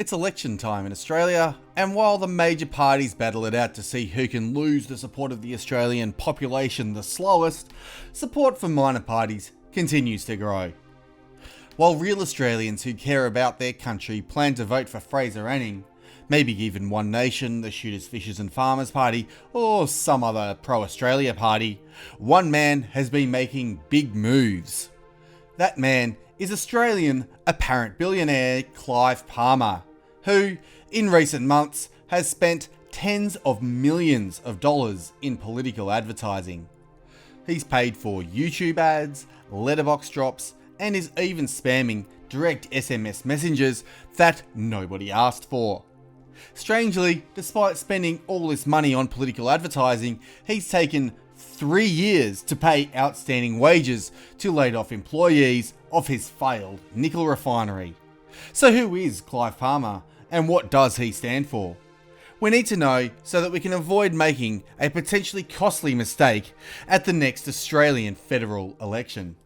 It's election time in Australia, and while the major parties battle it out to see who can lose the support of the Australian population the slowest, support for minor parties continues to grow. While real Australians who care about their country plan to vote for Fraser Anning, maybe even One Nation, the Shooters, Fishers and Farmers Party, or some other pro-Australia party, one man has been making big moves. That man is Australian apparent billionaire Clive Palmer, who, in recent months, has spent tens of millions of dollars in political advertising. He's paid for YouTube ads, letterbox drops, and is even spamming direct SMS messages that nobody asked for. Strangely, despite spending all this money on political advertising, he's taken 3 years to pay outstanding wages to laid off employees of his failed nickel refinery. So who is Clive Palmer, and what does he stand for? We need to know so that we can avoid making a potentially costly mistake at the next Australian federal election.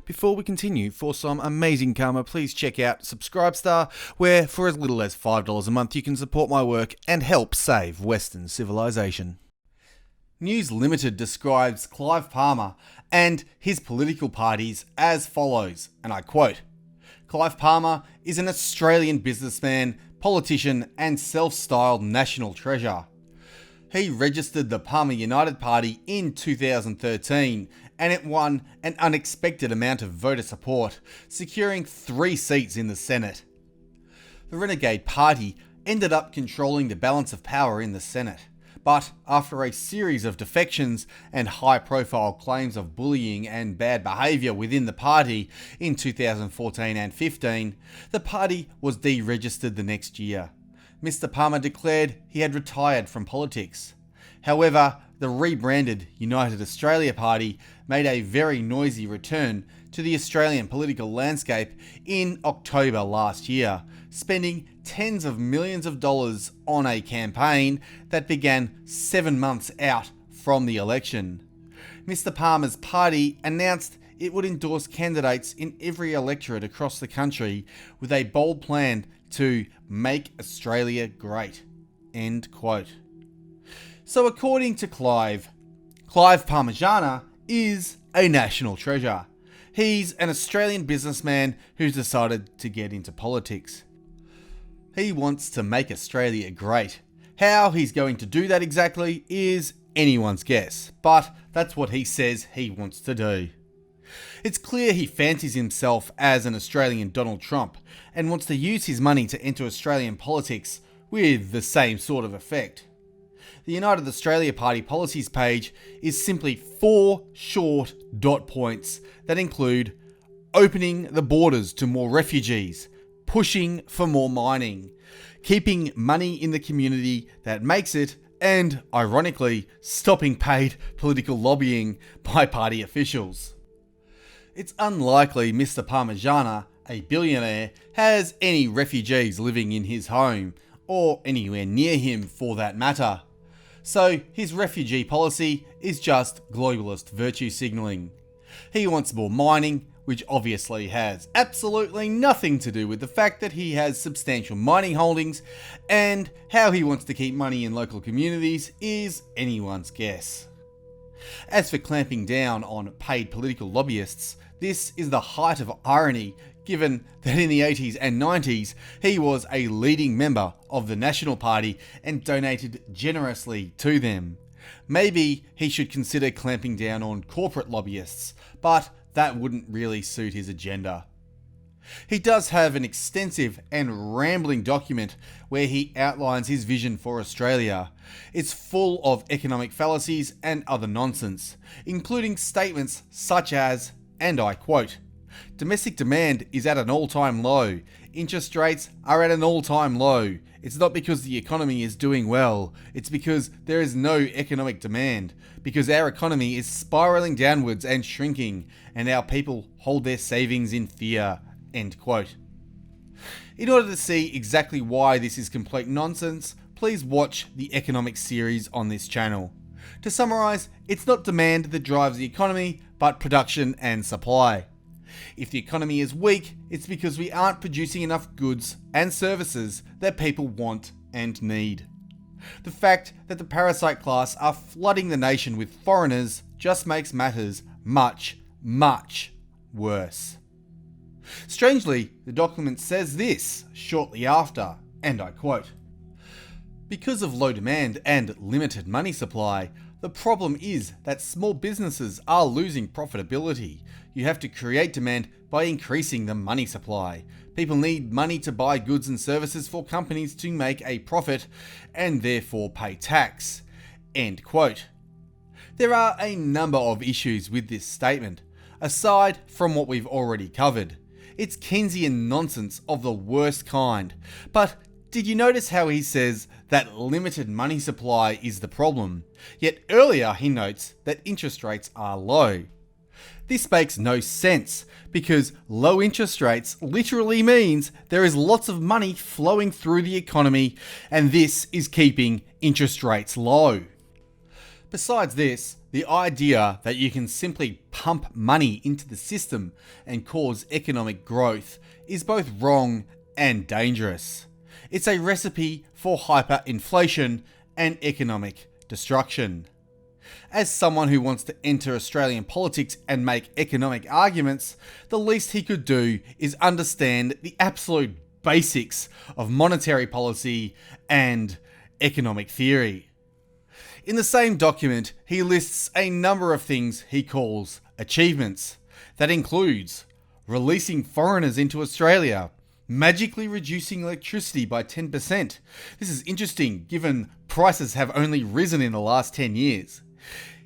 Before we continue, for some amazing karma, please check out Subscribestar, where for as little as $5 a month you can support my work and help save Western civilization. News Limited describes Clive Palmer and his political parties as follows, and I quote, "Clive Palmer is an Australian businessman, politician and self-styled national treasure. He registered the Palmer United Party in 2013 and it won an unexpected amount of voter support, securing 3 seats in the Senate. The Renegade Party ended up controlling the balance of power in the Senate, but after a series of defections and high-profile claims of bullying and bad behaviour within the party in 2014 and 15, the party was deregistered the next year. Mr. Palmer declared he had retired from politics. However, the rebranded United Australia Party made a very noisy return to the Australian political landscape in October last year, spending tens of millions of dollars on a campaign that began 7 months out from the election. Mr. Palmer's party announced it would endorse candidates in every electorate across the country with a bold plan to make Australia great." End quote. So according to Clive Parmigiana is a national treasure. He's an Australian businessman who's decided to get into politics. He wants to make Australia great. How he's going to do that exactly is anyone's guess, but that's what he says he wants to do. It's clear he fancies himself as an Australian Donald Trump and wants to use his money to enter Australian politics with the same sort of effect. The United Australia Party policies page is simply 4 short dot points that include opening the borders to more refugees, pushing for more mining, keeping money in the community that makes it, and, ironically, stopping paid political lobbying by party officials. It's unlikely Mr. Parmigiana, a billionaire, has any refugees living in his home, or anywhere near him for that matter. So his refugee policy is just globalist virtue signalling. He wants more mining, which obviously has absolutely nothing to do with the fact that he has substantial mining holdings, and how he wants to keep money in local communities is anyone's guess. As for clamping down on paid political lobbyists, this is the height of irony given that in the 80s and 90s he was a leading member of the National Party and donated generously to them. Maybe he should consider clamping down on corporate lobbyists, but that wouldn't really suit his agenda. He does have an extensive and rambling document where he outlines his vision for Australia. It's full of economic fallacies and other nonsense, including statements such as, and I quote, "Domestic demand is at an all-time low. Interest rates are at an all-time low. It's not because the economy is doing well. It's because there is no economic demand. Because our economy is spiraling downwards and shrinking, and our people hold their savings in fear." End quote. In order to see exactly why this is complete nonsense, please watch the economic series on this channel. To summarise, it's not demand that drives the economy, but production and supply. If the economy is weak, it's because we aren't producing enough goods and services that people want and need. The fact that the parasite class are flooding the nation with foreigners just makes matters much, much worse. Strangely, the document says this shortly after, and I quote, "Because of low demand and limited money supply, the problem is that small businesses are losing profitability. You have to create demand by increasing the money supply. People need money to buy goods and services for companies to make a profit and therefore pay tax." End quote. There are a number of issues with this statement, aside from what we've already covered. It's Keynesian nonsense of the worst kind. But did you notice how he says that limited money supply is the problem, yet earlier he notes that interest rates are low? This makes no sense, because low interest rates literally means there is lots of money flowing through the economy, and this is keeping interest rates low. Besides this, the idea that you can simply pump money into the system and cause economic growth is both wrong and dangerous. It's a recipe for hyperinflation and economic destruction. As someone who wants to enter Australian politics and make economic arguments, the least he could do is understand the absolute basics of monetary policy and economic theory. In the same document, he lists a number of things he calls achievements. That includes releasing foreigners into Australia, magically reducing electricity by 10%. This is interesting given prices have only risen in the last 10 years.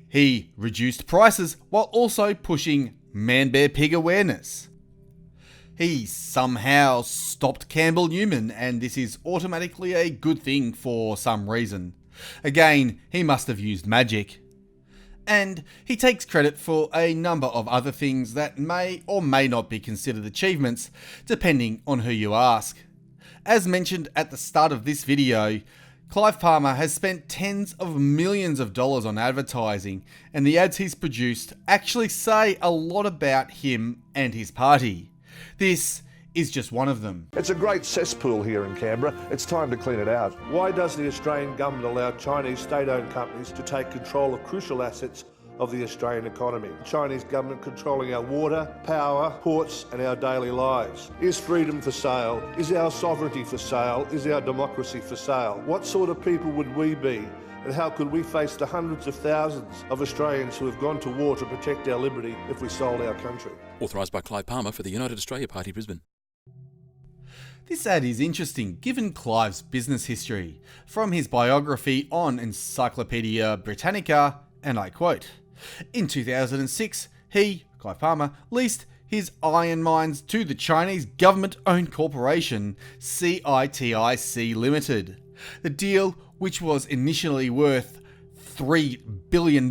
He reduced prices while also pushing man-bear-pig awareness. He somehow stopped Campbell Newman, and this is automatically a good thing for some reason. Again, he must have used magic. And he takes credit for a number of other things that may or may not be considered achievements, depending on who you ask. As mentioned at the start of this video, Clive Palmer has spent tens of millions of dollars on advertising, and the ads he's produced actually say a lot about him and his party. This is just one of them. It's a great cesspool here in Canberra. It's time to clean it out. Why does the Australian government allow Chinese state-owned companies to take control of crucial assets of the Australian economy? The Chinese government controlling our water, power, ports and our daily lives. Is freedom for sale? Is our sovereignty for sale? Is our democracy for sale? What sort of people would we be? And how could we face the hundreds of thousands of Australians who have gone to war to protect our liberty if we sold our country? Authorised by Clive Palmer for the United Australia Party, Brisbane. This ad is interesting given Clive's business history. From his biography on Encyclopedia Britannica, and I quote, "In 2006, he, Clive Palmer, leased his iron mines to the Chinese government-owned corporation CITIC Limited. The deal, which was initially worth $3 billion,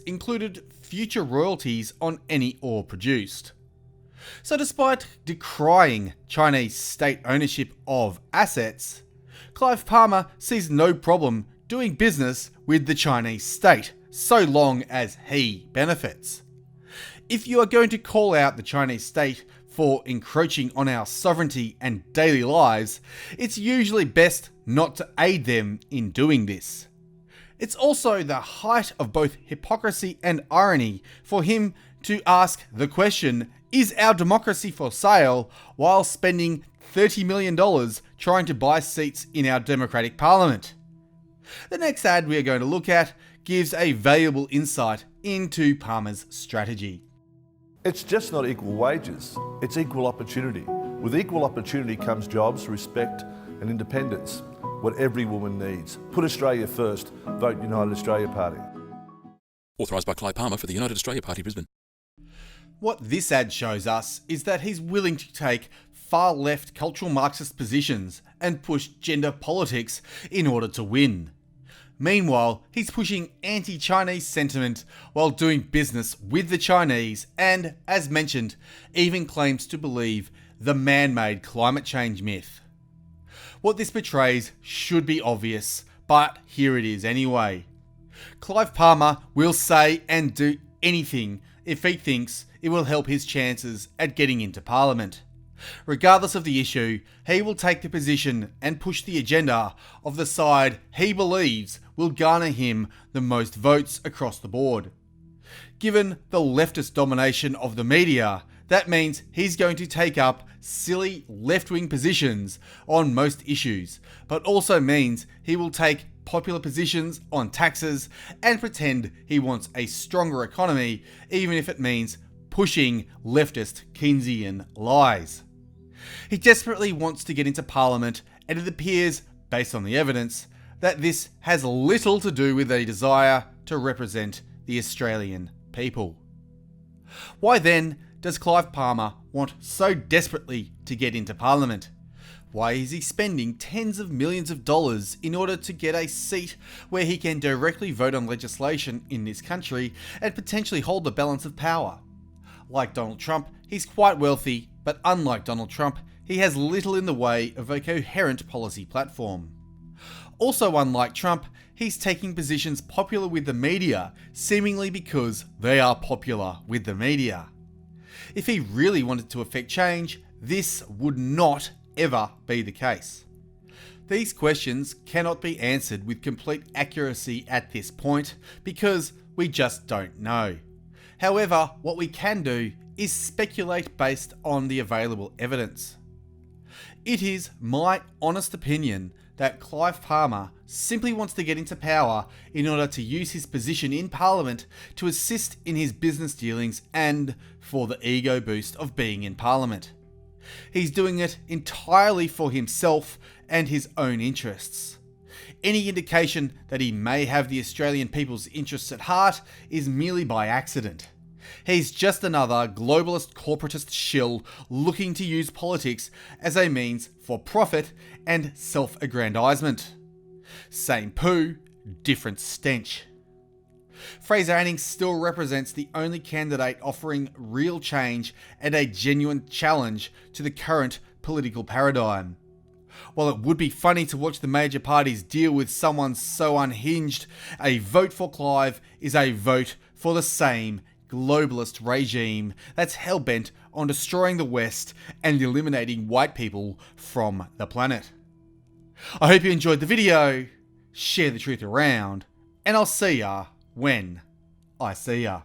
included future royalties on any ore produced." So despite decrying Chinese state ownership of assets, Clive Palmer sees no problem doing business with the Chinese state, so long as he benefits. If you are going to call out the Chinese state for encroaching on our sovereignty and daily lives, it's usually best not to aid them in doing this. It's also the height of both hypocrisy and irony for him to ask the question, is our democracy for sale, while spending $30 million trying to buy seats in our democratic parliament? The next ad we are going to look at gives a valuable insight into Palmer's strategy. It's just not equal wages, it's equal opportunity. With equal opportunity comes jobs, respect and independence, what every woman needs. Put Australia first, vote United Australia Party. Authorised by Clive Palmer for the United Australia Party, Brisbane. What this ad shows us is that he's willing to take far-left cultural Marxist positions and push gender politics in order to win. Meanwhile, he's pushing anti-Chinese sentiment while doing business with the Chinese and, as mentioned, even claims to believe the man-made climate change myth. What this portrays should be obvious, but here it is anyway. Clive Palmer will say and do anything if he thinks it will help his chances at getting into Parliament. Regardless of the issue, he will take the position and push the agenda of the side he believes will garner him the most votes across the board. Given the leftist domination of the media, that means he's going to take up silly left-wing positions on most issues, but also means he will take popular positions on taxes and pretend he wants a stronger economy, even if it means pushing leftist Keynesian lies. He desperately wants to get into Parliament, and it appears, based on the evidence, that this has little to do with a desire to represent the Australian people. Why then does Clive Palmer want so desperately to get into Parliament? Why is he spending tens of millions of dollars in order to get a seat where he can directly vote on legislation in this country and potentially hold the balance of power? Like Donald Trump, he's quite wealthy, but unlike Donald Trump, he has little in the way of a coherent policy platform. Also unlike Trump, he's taking positions popular with the media, seemingly because they are popular with the media. If he really wanted to affect change, this would not ever be the case. These questions cannot be answered with complete accuracy at this point because we just don't know. However, what we can do is speculate based on the available evidence. It is my honest opinion that Clive Palmer simply wants to get into power in order to use his position in Parliament to assist in his business dealings and for the ego boost of being in Parliament. He's doing it entirely for himself and his own interests. Any indication that he may have the Australian people's interests at heart is merely by accident. He's just another globalist corporatist shill looking to use politics as a means for profit and self-aggrandizement. Same poo, different stench. Fraser Anning still represents the only candidate offering real change and a genuine challenge to the current political paradigm. While it would be funny to watch the major parties deal with someone so unhinged, a vote for Clive is a vote for the same globalist regime that's hell-bent on destroying the West and eliminating white people from the planet. I hope you enjoyed the video, share the truth around, and I'll see ya when I see ya.